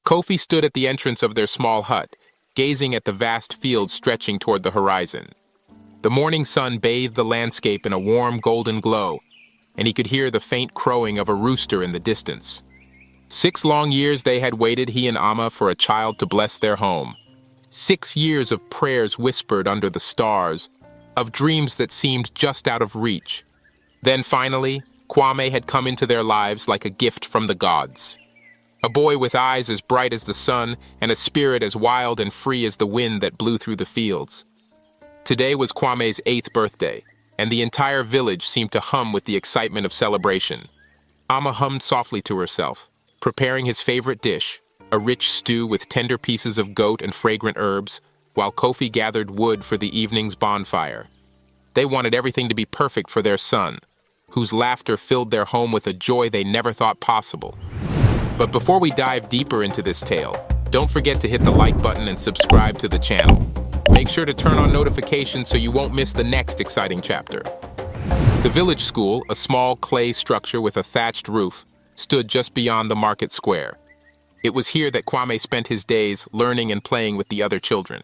Kofi stood at the entrance of their small hut, gazing at the vast fields stretching toward the horizon. The morning sun bathed the landscape in a warm golden glow, and he could hear the faint crowing of a rooster in the distance. 6 long years they had waited, he and Amma, for a child to bless their home. 6 years of prayers whispered under the stars, of dreams that seemed just out of reach. Then finally, Kwame had come into their lives like a gift from the gods. A boy with eyes as bright as the sun and a spirit as wild and free as the wind that blew through the fields. Today was Kwame's 8th birthday, and the entire village seemed to hum with the excitement of celebration. Amma hummed softly to herself, preparing his favorite dish, a rich stew with tender pieces of goat and fragrant herbs, while Kofi gathered wood for the evening's bonfire. They wanted everything to be perfect for their son, whose laughter filled their home with a joy they never thought possible. But before we dive deeper into this tale, don't forget to hit the like button and subscribe to the channel. Make sure to turn on notifications so you won't miss the next exciting chapter. The village school, a small clay structure with a thatched roof, stood just beyond the market square. It was here that Kwame spent his days learning and playing with the other children.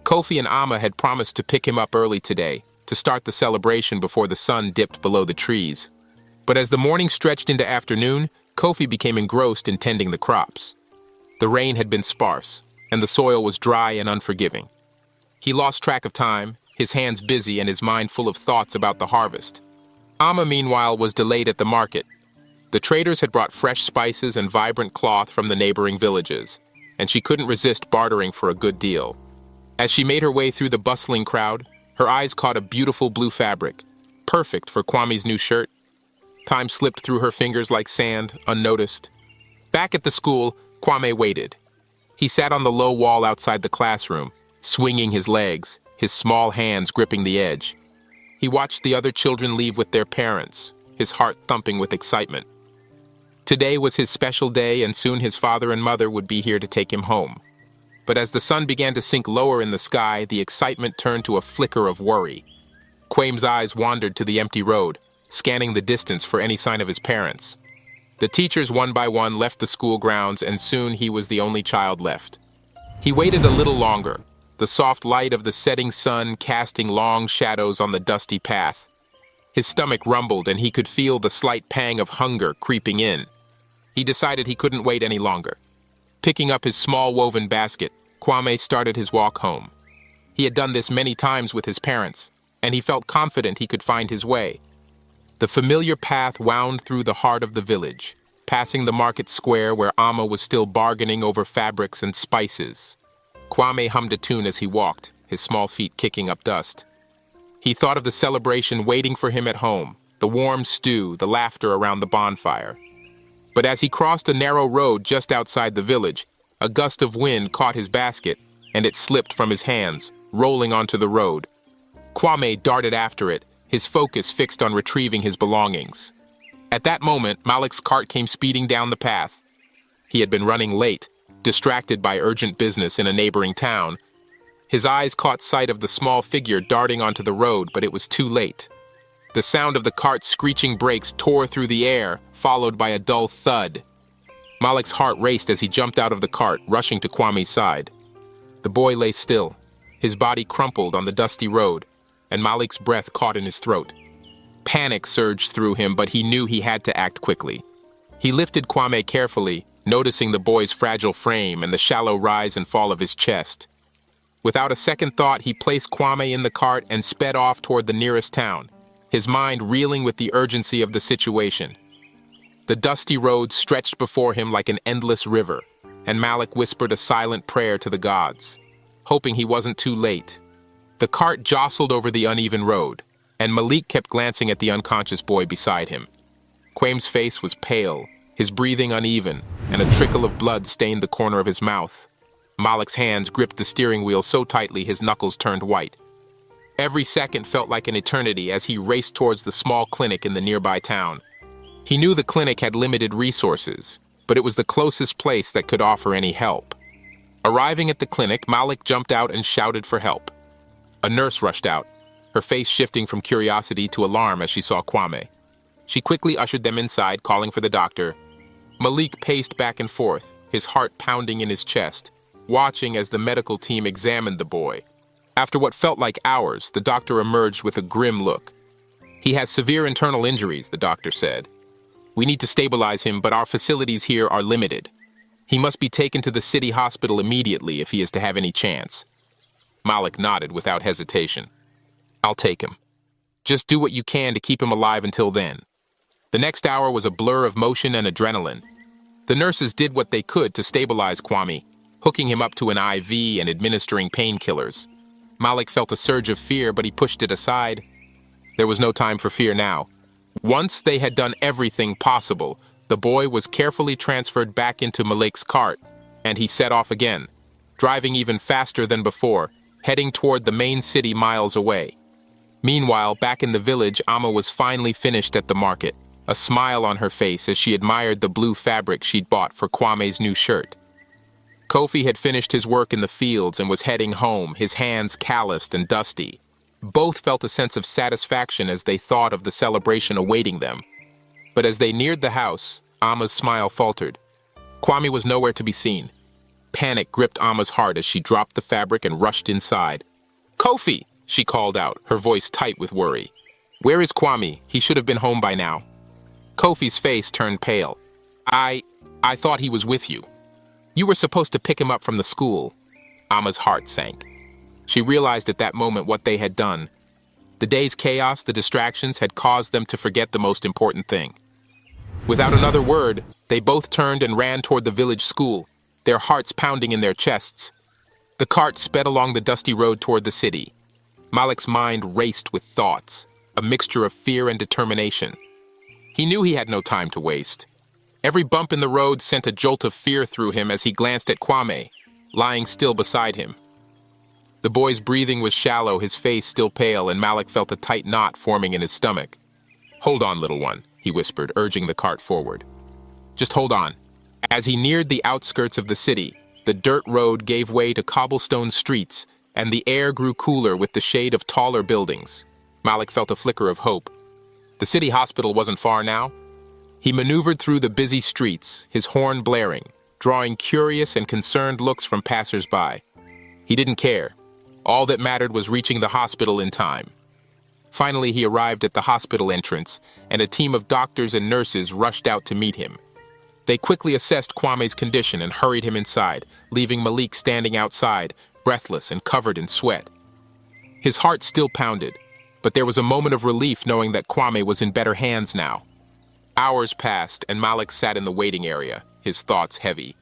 Kofi and Amma had promised to pick him up early today, to start the celebration before the sun dipped below the trees. But as the morning stretched into afternoon, Kofi became engrossed in tending the crops. The rain had been sparse, and the soil was dry and unforgiving. He lost track of time, his hands busy and his mind full of thoughts about the harvest. Amma, meanwhile, was delayed at the market. The traders had brought fresh spices and vibrant cloth from the neighboring villages, and she couldn't resist bartering for a good deal. As she made her way through the bustling crowd, her eyes caught a beautiful blue fabric, perfect for Kwame's new shirt. Time slipped through her fingers like sand, unnoticed. Back at the school, Kwame waited. He sat on the low wall outside the classroom, swinging his legs, his small hands gripping the edge. He watched the other children leave with their parents, his heart thumping with excitement. Today was his special day, and soon his father and mother would be here to take him home. But as the sun began to sink lower in the sky, the excitement turned to a flicker of worry. Kwame's eyes wandered to the empty road, scanning the distance for any sign of his parents. The teachers one by one left the school grounds, and soon he was the only child left. He waited a little longer, the soft light of the setting sun casting long shadows on the dusty path. His stomach rumbled, and he could feel the slight pang of hunger creeping in. He decided he couldn't wait any longer. Picking up his small woven basket, Kwame started his walk home. He had done this many times with his parents, and he felt confident he could find his way. The familiar path wound through the heart of the village, passing the market square where Amma was still bargaining over fabrics and spices. Kwame hummed a tune as he walked, his small feet kicking up dust. He thought of the celebration waiting for him at home, the warm stew, the laughter around the bonfire. But as he crossed a narrow road just outside the village, a gust of wind caught his basket, and it slipped from his hands, rolling onto the road. Kwame darted after it, his focus fixed on retrieving his belongings. At that moment, Malik's cart came speeding down the path. He had been running late, distracted by urgent business in a neighboring town. His eyes caught sight of the small figure darting onto the road, but it was too late. The sound of the cart's screeching brakes tore through the air, followed by a dull thud. Malik's heart raced as he jumped out of the cart, rushing to Kwame's side. The boy lay still, his body crumpled on the dusty road, and Malik's breath caught in his throat. Panic surged through him, but he knew he had to act quickly. He lifted Kwame carefully, noticing the boy's fragile frame and the shallow rise and fall of his chest. Without a second thought, he placed Kwame in the cart and sped off toward the nearest town, his mind reeling with the urgency of the situation. The dusty road stretched before him like an endless river, and Malik whispered a silent prayer to the gods, hoping he wasn't too late. The cart jostled over the uneven road, and Malik kept glancing at the unconscious boy beside him. Kwame's face was pale, his breathing uneven, and a trickle of blood stained the corner of his mouth. Malik's hands gripped the steering wheel so tightly his knuckles turned white. Every second felt like an eternity as he raced towards the small clinic in the nearby town. He knew the clinic had limited resources, but it was the closest place that could offer any help. Arriving at the clinic, Malik jumped out and shouted for help. A nurse rushed out, her face shifting from curiosity to alarm as she saw Kwame. She quickly ushered them inside, calling for the doctor. Malik paced back and forth, his heart pounding in his chest, watching as the medical team examined the boy. After what felt like hours, the doctor emerged with a grim look. "He has severe internal injuries," the doctor said. "We need to stabilize him, but our facilities here are limited. He must be taken to the city hospital immediately if he is to have any chance." Malik nodded without hesitation. "I'll take him. Just do what you can to keep him alive until then." The next hour was a blur of motion and adrenaline. The nurses did what they could to stabilize Kwame, hooking him up to an IV and administering painkillers. Malik felt a surge of fear, but he pushed it aside. There was no time for fear now. Once they had done everything possible, the boy was carefully transferred back into Malik's cart, and he set off again, driving even faster than before, heading toward the main city miles away. Meanwhile, back in the village, Amma was finally finished at the market, a smile on her face as she admired the blue fabric she'd bought for Kwame's new shirt. Kofi had finished his work in the fields and was heading home, his hands calloused and dusty. Both felt a sense of satisfaction as they thought of the celebration awaiting them. But as they neared the house, Amma's smile faltered. Kwame was nowhere to be seen. Panic gripped Amma's heart as she dropped the fabric and rushed inside. "Kofi!" she called out, her voice tight with worry. "Where is Kwame? He should have been home by now." Kofi's face turned pale. I thought he was with you. You were supposed to pick him up from the school." Amma's heart sank. She realized at that moment what they had done. The day's chaos, the distractions, had caused them to forget the most important thing. Without another word, they both turned and ran toward the village school, their hearts pounding in their chests. The cart sped along the dusty road toward the city. Malik's mind raced with thoughts, a mixture of fear and determination. He knew he had no time to waste. Every bump in the road sent a jolt of fear through him as he glanced at Kwame, lying still beside him. The boy's breathing was shallow, his face still pale, and Malik felt a tight knot forming in his stomach. "Hold on, little one," he whispered, urging the cart forward. "Just hold on." As he neared the outskirts of the city, the dirt road gave way to cobblestone streets, and the air grew cooler with the shade of taller buildings. Malik felt a flicker of hope. The city hospital wasn't far now. He maneuvered through the busy streets, his horn blaring, drawing curious and concerned looks from passers-by. He didn't care. All that mattered was reaching the hospital in time. Finally, he arrived at the hospital entrance, and a team of doctors and nurses rushed out to meet him. They quickly assessed Kwame's condition and hurried him inside, leaving Malik standing outside, breathless and covered in sweat. His heart still pounded, but there was a moment of relief knowing that Kwame was in better hands now. Hours passed, and Malik sat in the waiting area, his thoughts heavy.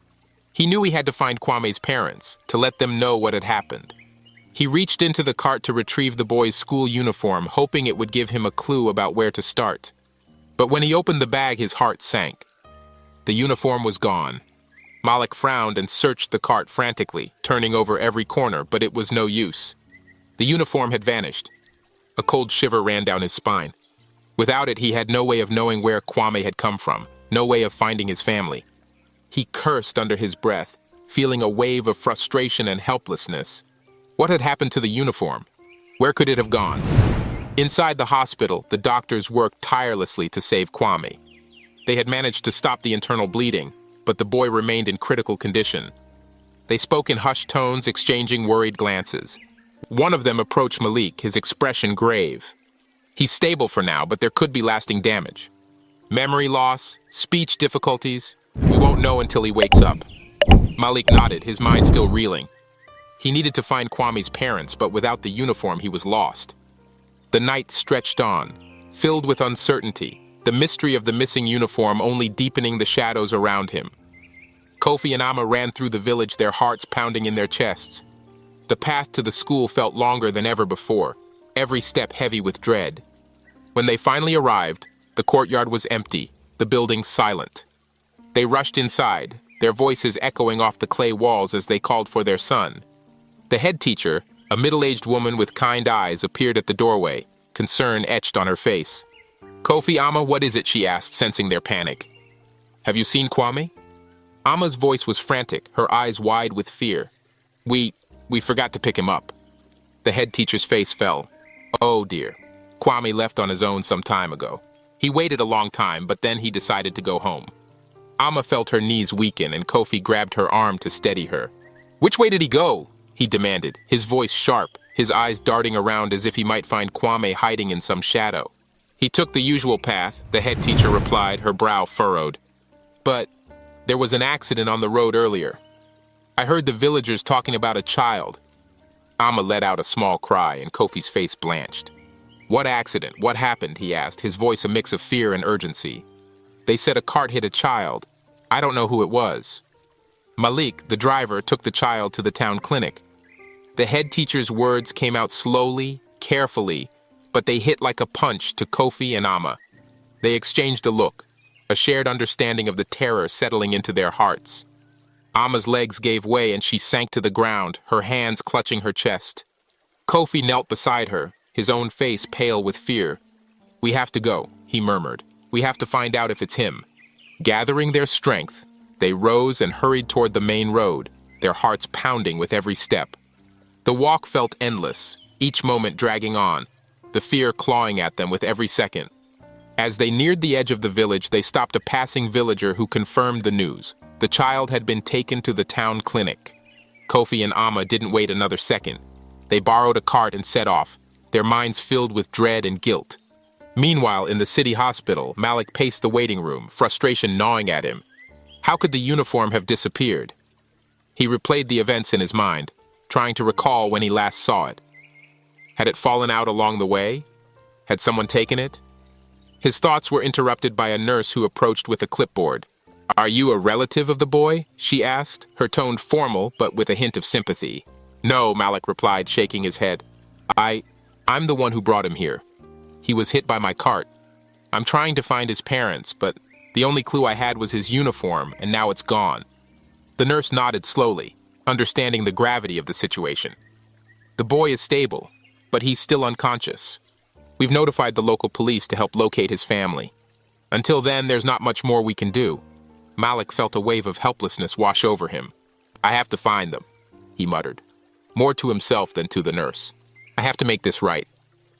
He knew he had to find Kwame's parents, to let them know what had happened. He reached into the cart to retrieve the boy's school uniform, hoping it would give him a clue about where to start. But when he opened the bag, his heart sank. The uniform was gone. Malik frowned and searched the cart frantically, turning over every corner, but it was no use. The uniform had vanished. A cold shiver ran down his spine. Without it, he had no way of knowing where Kwame had come from, no way of finding his family. He cursed under his breath, feeling a wave of frustration and helplessness. What had happened to the uniform? Where could it have gone? Inside the hospital, the doctors worked tirelessly to save Kwame. They had managed to stop the internal bleeding, but the boy remained in critical condition. They spoke in hushed tones, exchanging worried glances. One of them approached Malik, his expression grave. "He's stable for now, but there could be lasting damage. Memory loss, speech difficulties. We won't know until he wakes up." Malik nodded, his mind still reeling. He needed to find Kwame's parents, but without the uniform, he was lost. The night stretched on, filled with uncertainty, the mystery of the missing uniform only deepening the shadows around him. Kofi and Amma ran through the village, their hearts pounding in their chests. The path to the school felt longer than ever before, every step heavy with dread. When they finally arrived, the courtyard was empty, the building silent. They rushed inside, their voices echoing off the clay walls as they called for their son. The head teacher, a middle-aged woman with kind eyes, appeared at the doorway, concern etched on her face. "Kofi, Amma, what is it?" she asked, sensing their panic. "Have you seen Kwame?" Amma's voice was frantic, her eyes wide with fear. We forgot to pick him up." The head teacher's face fell. "Oh dear. Kwame left on his own some time ago. He waited a long time, but then he decided to go home." Amma felt her knees weaken and Kofi grabbed her arm to steady her. "Which way did he go?" he demanded, his voice sharp, his eyes darting around as if he might find Kwame hiding in some shadow. "He took the usual path," the head teacher replied, her brow furrowed. "But there was an accident on the road earlier. I heard the villagers talking about a child." Amma let out a small cry and Kofi's face blanched. "What accident? What happened?" he asked, his voice a mix of fear and urgency. "They said a cart hit a child. I don't know who it was." Malik, the driver, took the child to the town clinic. The head teacher's words came out slowly, carefully, but they hit like a punch to Kofi and Amma. They exchanged a look, a shared understanding of the terror settling into their hearts. Amma's legs gave way and she sank to the ground, her hands clutching her chest. Kofi knelt beside her, his own face pale with fear. "We have to go," he murmured. "We have to find out if it's him." Gathering their strength, they rose and hurried toward the main road, their hearts pounding with every step. The walk felt endless, each moment dragging on, the fear clawing at them with every second. As they neared the edge of the village, they stopped a passing villager who confirmed the news. The child had been taken to the town clinic. Kofi and Amma didn't wait another second. They borrowed a cart and set off, their minds filled with dread and guilt. Meanwhile, in the city hospital, Malik paced the waiting room, frustration gnawing at him. How could the uniform have disappeared? He replayed the events in his mind, trying to recall when he last saw it. Had it fallen out along the way? Had someone taken it? His thoughts were interrupted by a nurse who approached with a clipboard. "Are you a relative of the boy?" she asked, her tone formal but with a hint of sympathy. "No," Malik replied, shaking his head. I'm the one who brought him here. He was hit by my cart. I'm trying to find his parents, but the only clue I had was his uniform, and now it's gone." The nurse nodded slowly, understanding the gravity of the situation. "The boy is stable, but he's still unconscious. We've notified the local police to help locate his family. Until then, there's not much more we can do." Malik felt a wave of helplessness wash over him. "I have to find them," he muttered, more to himself than to the nurse. "I have to make this right."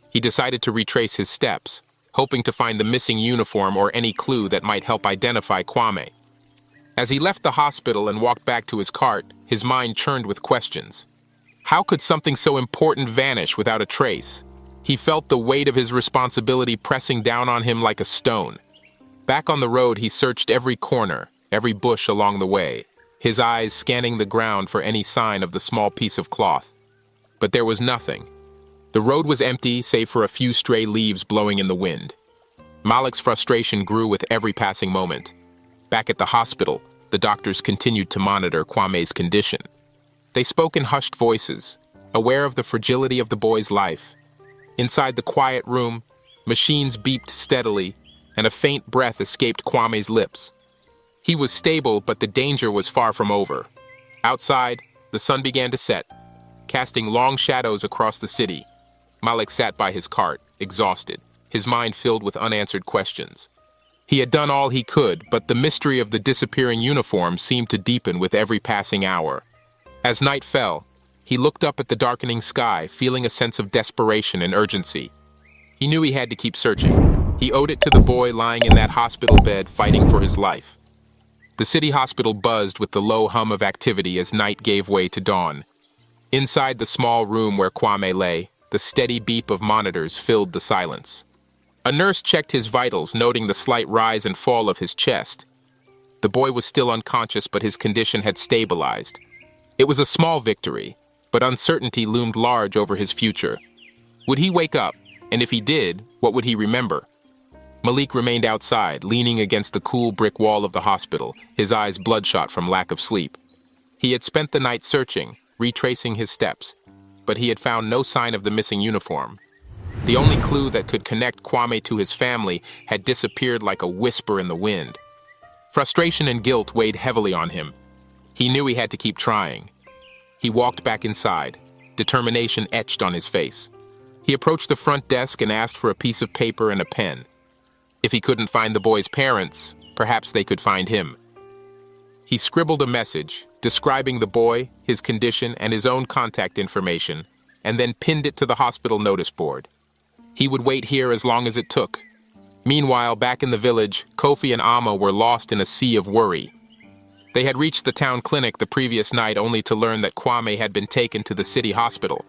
He decided to retrace his steps, hoping to find the missing uniform or any clue that might help identify Kwame. As he left the hospital and walked back to his cart, his mind churned with questions. How could something so important vanish without a trace? He felt the weight of his responsibility pressing down on him like a stone. Back on the road, he searched every corner, every bush along the way, his eyes scanning the ground for any sign of the small piece of cloth. But there was nothing. The road was empty, save for a few stray leaves blowing in the wind. Malik's frustration grew with every passing moment. Back at the hospital, the doctors continued to monitor Kwame's condition. They spoke in hushed voices, aware of the fragility of the boy's life. Inside the quiet room, machines beeped steadily, and a faint breath escaped Kwame's lips. He was stable, but the danger was far from over. Outside, the sun began to set, casting long shadows across the city. Malik sat by his cart, exhausted, his mind filled with unanswered questions. He had done all he could, but the mystery of the disappearing uniform seemed to deepen with every passing hour. As night fell, he looked up at the darkening sky, feeling a sense of desperation and urgency. He knew he had to keep searching. He owed it to the boy lying in that hospital bed fighting for his life. The city hospital buzzed with the low hum of activity as night gave way to dawn. Inside the small room where Kwame lay, the steady beep of monitors filled the silence. A nurse checked his vitals, noting the slight rise and fall of his chest. The boy was still unconscious, but his condition had stabilized. It was a small victory, but uncertainty loomed large over his future. Would he wake up? And if he did, what would he remember? Malik remained outside, leaning against the cool brick wall of the hospital, his eyes bloodshot from lack of sleep. He had spent the night searching, retracing his steps, but he had found no sign of the missing uniform. The only clue that could connect Kwame to his family had disappeared like a whisper in the wind. Frustration and guilt weighed heavily on him. He knew he had to keep trying. He walked back inside, determination etched on his face. He approached the front desk and asked for a piece of paper and a pen. If he couldn't find the boy's parents, perhaps they could find him. He scribbled a message, describing the boy, his condition, and his own contact information, and then pinned it to the hospital notice board. He would wait here as long as it took. Meanwhile, back in the village, Kofi and Amma were lost in a sea of worry. They had reached the town clinic the previous night only to learn that Kwame had been taken to the city hospital.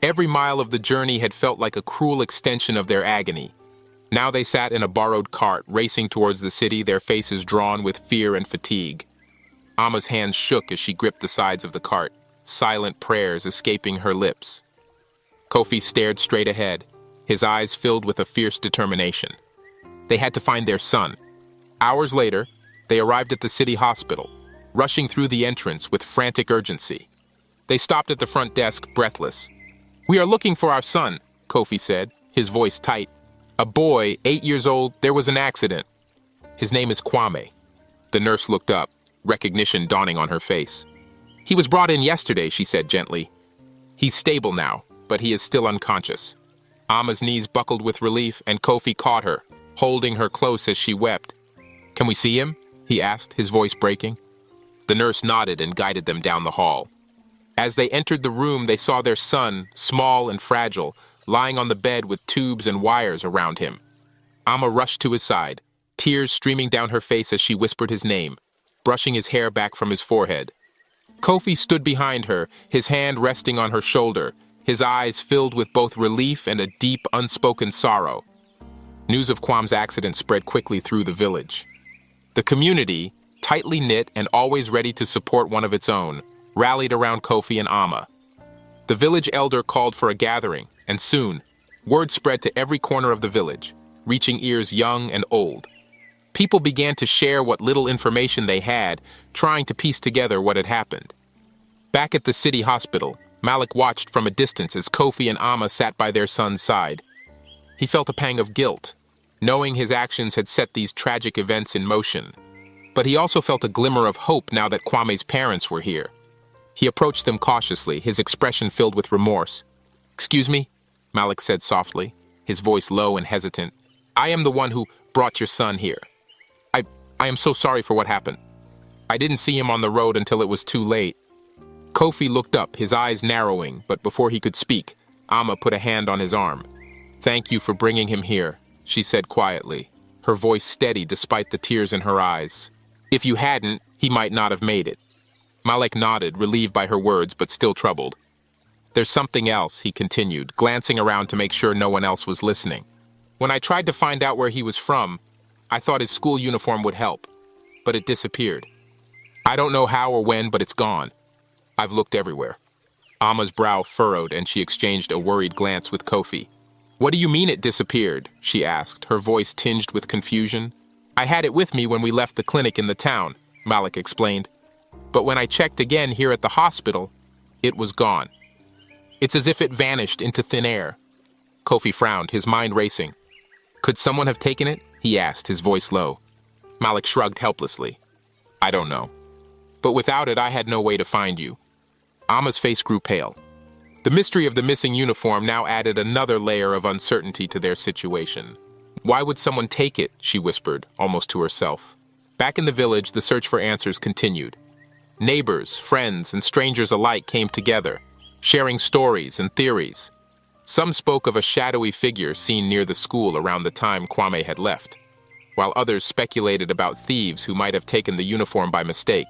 Every mile of the journey had felt like a cruel extension of their agony. Now they sat in a borrowed cart, racing towards the city, their faces drawn with fear and fatigue. Amma's hands shook as she gripped the sides of the cart, silent prayers escaping her lips. Kofi stared straight ahead, his eyes filled with a fierce determination. They had to find their son. Hours later, they arrived at the city hospital, rushing through the entrance with frantic urgency. They stopped at the front desk, breathless. "We are looking for our son," Kofi said, his voice tight. "A boy, 8 years old, there was an accident. His name is Kwame." The nurse looked up, recognition dawning on her face. "He was brought in yesterday," she said gently. "He's stable now, but he is still unconscious." Amma's knees buckled with relief, and Kofi caught her, holding her close as she wept. "Can we see him?" he asked, his voice breaking. The nurse nodded and guided them down the hall. As they entered the room, they saw their son, small and fragile, lying on the bed with tubes and wires around him. Amma rushed to his side, tears streaming down her face as she whispered his name, brushing his hair back from his forehead. Kofi stood behind her, his hand resting on her shoulder, his eyes filled with both relief and a deep, unspoken sorrow. News of Kwame's accident spread quickly through the village. The community, tightly knit and always ready to support one of its own, rallied around Kofi and Amma. The village elder called for a gathering, and soon, word spread to every corner of the village, reaching ears young and old. People began to share what little information they had, trying to piece together what had happened. Back at the city hospital, Malik watched from a distance as Kofi and Amma sat by their son's side. He felt a pang of guilt, knowing his actions had set these tragic events in motion. But he also felt a glimmer of hope now that Kwame's parents were here. He approached them cautiously, his expression filled with remorse. "Excuse me," Malik said softly, his voice low and hesitant. "I am the one who brought your son here. I am so sorry for what happened. I didn't see him on the road until it was too late." Kofi looked up, his eyes narrowing, but before he could speak, Amma put a hand on his arm. "Thank you for bringing him here," she said quietly, her voice steady despite the tears in her eyes. "If you hadn't, he might not have made it." Malik nodded, relieved by her words, but still troubled. "There's something else," he continued, glancing around to make sure no one else was listening. "When I tried to find out where he was from, I thought his school uniform would help, but it disappeared. I don't know how or when, but it's gone. I've looked everywhere." Amma's brow furrowed, and she exchanged a worried glance with Kofi. "What do you mean it disappeared?" she asked, her voice tinged with confusion. "I had it with me when we left the clinic in the town," Malik explained. "But when I checked again here at the hospital, it was gone. It's as if it vanished into thin air." Kofi frowned, his mind racing. "Could someone have taken it?" he asked, his voice low. Malik shrugged helplessly. "I don't know. But without it, I had no way to find you." Amma's face grew pale. The mystery of the missing uniform now added another layer of uncertainty to their situation. "Why would someone take it?" she whispered, almost to herself. Back in the village, the search for answers continued. Neighbors, friends, and strangers alike came together, sharing stories and theories. Some spoke of a shadowy figure seen near the school around the time Kwame had left, while others speculated about thieves who might have taken the uniform by mistake.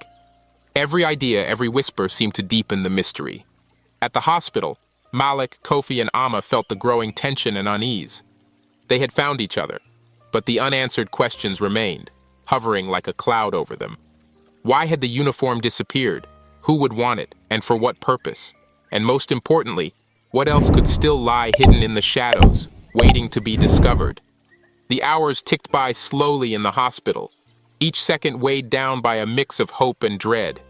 Every idea, every whisper seemed to deepen the mystery. At the hospital, Malik, Kofi, and Amma felt the growing tension and unease. They had found each other, but the unanswered questions remained, hovering like a cloud over them. Why had the uniform disappeared? Who would want it, and for what purpose? And most importantly, what else could still lie hidden in the shadows, waiting to be discovered? The hours ticked by slowly in the hospital, each second weighed down by a mix of hope and dread.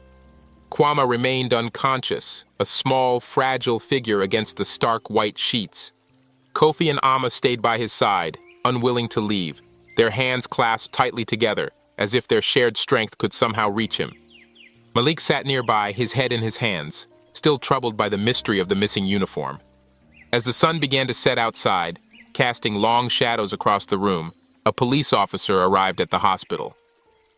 Kwame remained unconscious, a small, fragile figure against the stark white sheets. Kofi and Amma stayed by his side, unwilling to leave, their hands clasped tightly together, as if their shared strength could somehow reach him. Malik sat nearby, his head in his hands, still troubled by the mystery of the missing uniform. As the sun began to set outside, casting long shadows across the room, a police officer arrived at the hospital.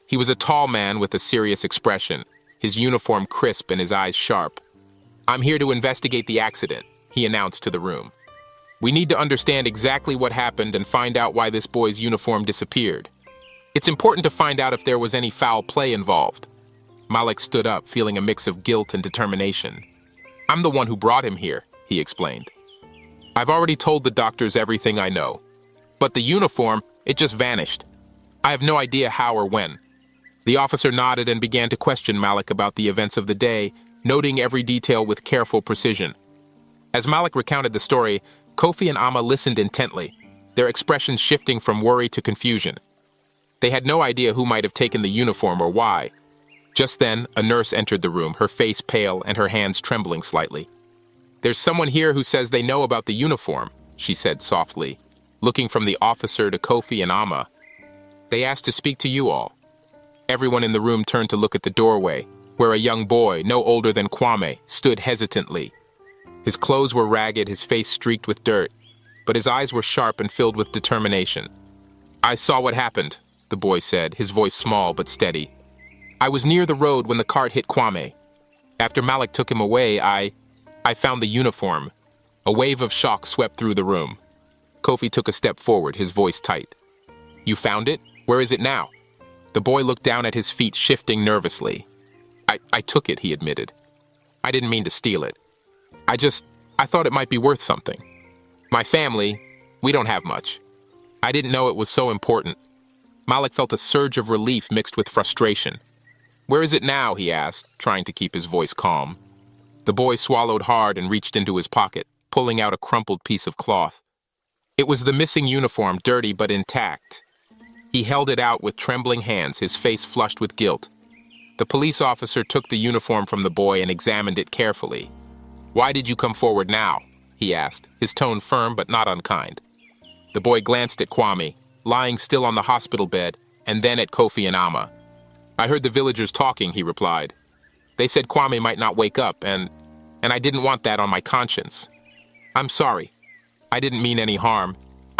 He was a tall man with a serious expression, his uniform crisp and his eyes sharp. "I'm here to investigate the accident," he announced to the room. We need to understand exactly what happened and find out why this boy's uniform disappeared. It's important to find out if there was any foul play involved. Malik stood up, feeling a mix of guilt and determination. I'm the one who brought him here, he explained. I've already told the doctors everything I know. But the uniform, it just vanished. I have no idea how or when. The officer nodded and began to question Malik about the events of the day, noting every detail with careful precision. As Malik recounted the story, Kofi and Amma listened intently, their expressions shifting from worry to confusion. They had no idea who might have taken the uniform or why. Just then, a nurse entered the room, her face pale and her hands trembling slightly. There's someone here who says they know about the uniform, she said softly, looking from the officer to Kofi and Amma. They asked to speak to you all. Everyone in the room turned to look at the doorway, where a young boy, no older than Kwame, stood hesitantly. His clothes were ragged, his face streaked with dirt, but his eyes were sharp and filled with determination. I saw what happened, the boy said, his voice small but steady. I was near the road when the cart hit Kwame. After Malik took him away, I found the uniform. A wave of shock swept through the room. Kofi took a step forward, his voice tight. You found it? Where is it now? The boy looked down at his feet, shifting nervously. I took it, he admitted. I didn't mean to steal it. I thought it might be worth something. My family, we don't have much. I didn't know it was so important. Malik felt a surge of relief mixed with frustration. Where is it now? He asked, trying to keep his voice calm. The boy swallowed hard and reached into his pocket, pulling out a crumpled piece of cloth. It was the missing uniform, dirty but intact. He held it out with trembling hands, his face flushed with guilt. The police officer took the uniform from the boy and examined it carefully. Why did you come forward now? He asked, his tone firm but not unkind. The boy glanced at Kwame, lying still on the hospital bed, and then at Kofi and Amma. I heard the villagers talking, he replied. They said Kwame might not wake up, and I didn't want that on my conscience. I'm sorry. I didn't mean any harm.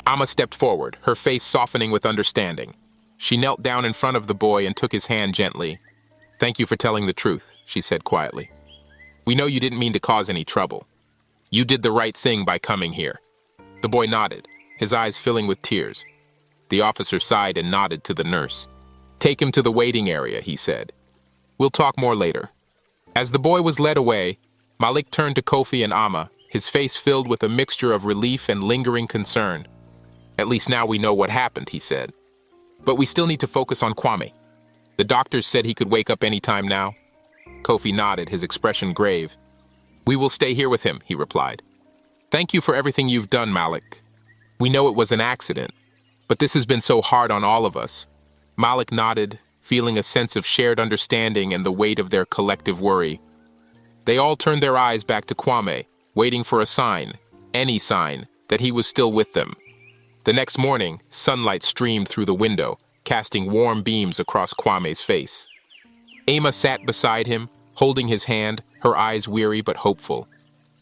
Amma stepped forward, her face softening with understanding. She knelt down in front of the boy and took his hand gently. Thank you for telling the truth, she said quietly. We know you didn't mean to cause any trouble. You did the right thing by coming here. The boy nodded, his eyes filling with tears. The officer sighed and nodded to the nurse. Take him to the waiting area, he said. We'll talk more later. As the boy was led away, Malik turned to Kofi and Amma, his face filled with a mixture of relief and lingering concern. At least now we know what happened, he said. But we still need to focus on Kwame. The doctors said he could wake up any time now. Kofi nodded, his expression grave. We will stay here with him, he replied. Thank you for everything you've done, Malik. We know it was an accident, but this has been so hard on all of us. Malik nodded, feeling a sense of shared understanding and the weight of their collective worry. They all turned their eyes back to Kwame, waiting for a sign, any sign, that he was still with them. The next morning, sunlight streamed through the window, casting warm beams across Kwame's face. Amma sat beside him, holding his hand, her eyes weary but hopeful.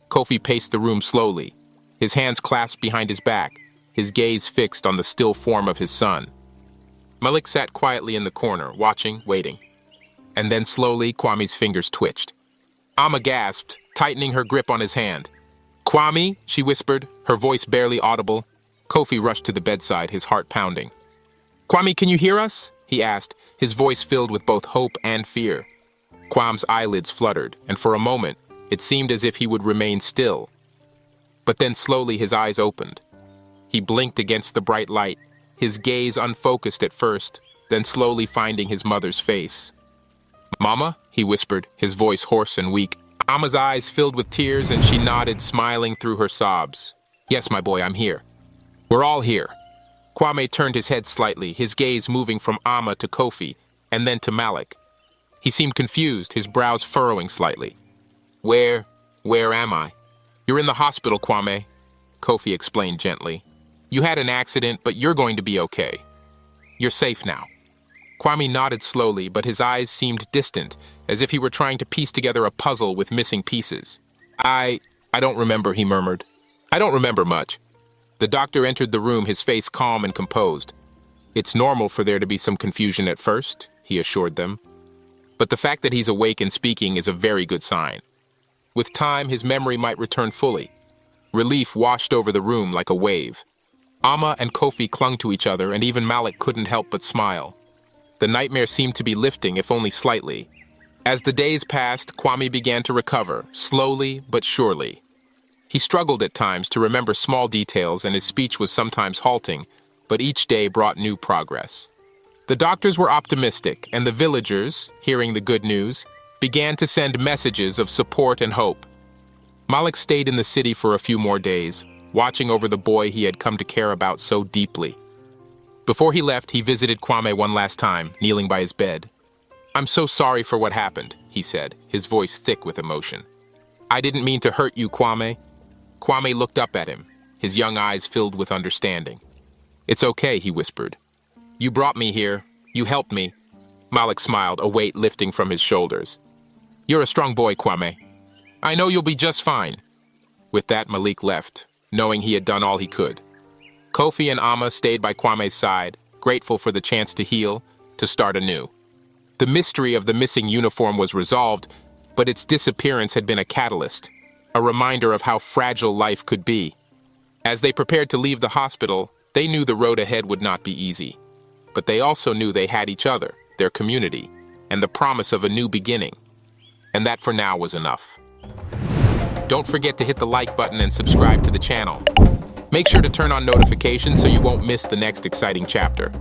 Kofi paced the room slowly, his hands clasped behind his back, his gaze fixed on the still form of his son. Malik sat quietly in the corner, watching, waiting. And then slowly, Kwame's fingers twitched. Amma gasped, tightening her grip on his hand. Kwame, she whispered, her voice barely audible. Kofi rushed to the bedside, his heart pounding. Kwame, can you hear us? He asked, his voice filled with both hope and fear. Kwame's eyelids fluttered, and for a moment, it seemed as if he would remain still. But then slowly his eyes opened. He blinked against the bright light, his gaze unfocused at first, then slowly finding his mother's face. Mama, he whispered, his voice hoarse and weak. Amma's eyes filled with tears, and she nodded, smiling through her sobs. Yes, my boy, I'm here. We're all here. Kwame turned his head slightly, his gaze moving from Amma to Kofi, and then to Malik. He seemed confused, his brows furrowing slightly. Where am I? You're in the hospital, Kwame, Kofi explained gently. You had an accident, but you're going to be okay. You're safe now. Kwame nodded slowly, but his eyes seemed distant, as if he were trying to piece together a puzzle with missing pieces. I don't remember, he murmured. I don't remember much. The doctor entered the room, his face calm and composed. It's normal for there to be some confusion at first, he assured them. But the fact that he's awake and speaking is a very good sign. With time, his memory might return fully. Relief washed over the room like a wave. Amma and Kofi clung to each other, and even Malik couldn't help but smile. The nightmare seemed to be lifting, if only slightly. As the days passed, Kwame began to recover, slowly but surely. He struggled at times to remember small details, and his speech was sometimes halting, but each day brought new progress. The doctors were optimistic, and the villagers, hearing the good news, began to send messages of support and hope. Malik stayed in the city for a few more days, watching over the boy he had come to care about so deeply. Before he left, he visited Kwame one last time, kneeling by his bed. "I'm so sorry for what happened," he said, his voice thick with emotion. "I didn't mean to hurt you, Kwame." Kwame looked up at him, his young eyes filled with understanding. "It's okay," he whispered. "You brought me here. You helped me." Malik smiled, a weight lifting from his shoulders. "You're a strong boy, Kwame. I know you'll be just fine." With that, Malik left, knowing he had done all he could. Kofi and Amma stayed by Kwame's side, grateful for the chance to heal, to start anew. The mystery of the missing uniform was resolved, but its disappearance had been a catalyst, a reminder of how fragile life could be. As they prepared to leave the hospital, they knew the road ahead would not be easy. But they also knew they had each other, their community, and the promise of a new beginning. And that for now was enough. Don't forget to hit the like button and subscribe to the channel. Make sure to turn on notifications so you won't miss the next exciting chapter.